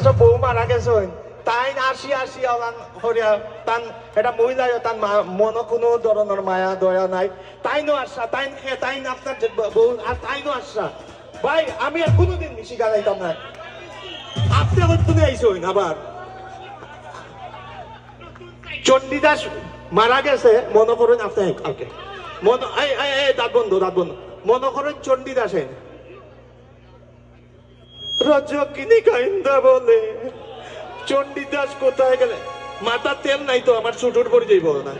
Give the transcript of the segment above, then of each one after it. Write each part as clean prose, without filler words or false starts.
সব বউ মারা গেছে তাই আসি আসি হরিয়া তান এটা মহিলাই তার মন কোনো ধরনের মায়া দয়া নাই তাই নো আসা তাই তাই আপনার বউ আর তাই নো আসা ভাই আমি আর কোনোদিন মিশি গালাইতাম না আপনি আবার তুমি আইসইন আবার চণ্ডীদাস মারা গেছে মনে করেন আপনি কালকে মন দাঁত বন্ধ মনে করেন চণ্ডীদাসে রজকিনী কাইন্দা বলে চণ্ডীদাস কোথায় গেলে মাথা তেল নাই তো আমার ছুটুর পরে যাইব না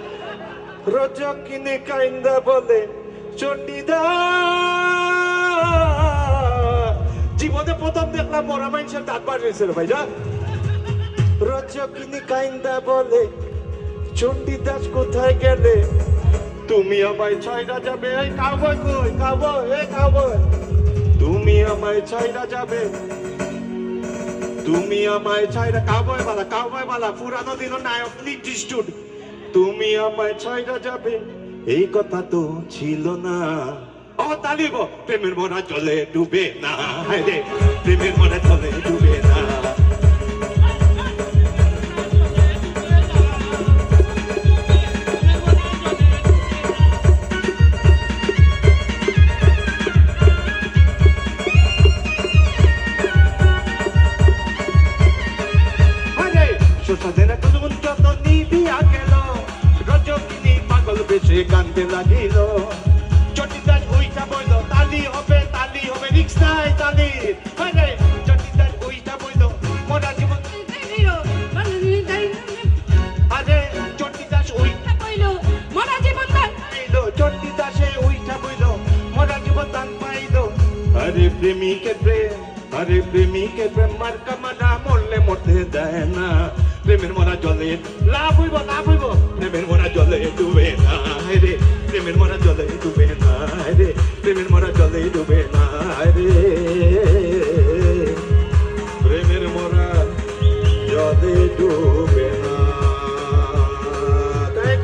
রজকিনী কাইন্দা বলে চণ্ডীদাস জীবনে প্রথম দেখলাম মরা মানুষের দাঁত বার হয়েছিল ভাই যা রজকিনী কাইন্দা বলে চণ্ডীদাস কোথায় গেলে তুমি আমায় ছাইরা যাবে এই কাউবয় কই কাউবয় এই কাউবয় তুমি আমায় ছাইরা যাবে তুমি আমায় ছাইরা কাউবয় বালা পুরানো দিন নায়ক নির্দিষ্ট তুমি আমায় ছাইরা যাবে এই কথা তো ছিল না ও তালিব প্রেমের মরা জলে ডুবে না রে প্রেমের মরা জলে ডুবে না কানতে লাগিল চণ্ডীদাস ওইটা বইল তালি হবে রিক্স নাই তালি চণ্ডীদাস ওইটা বইল মরা জীবন আরে চণ্ডীদাস ওইটা বইল মরা জীবন দান পাইল চণ্ডীদাসে ওইটা বইল মরা জীবন দান পাইল আরে প্রেমিকের প্রেম মার কামানা মরলে মরতে দেয় না প্রেমের মরা জলে লাভ হইব প্রেমের মরা জলে ডুবে না রে প্রেমের মরা জলে ডুবে না রে প্রেমের মরা জলে ডুবে না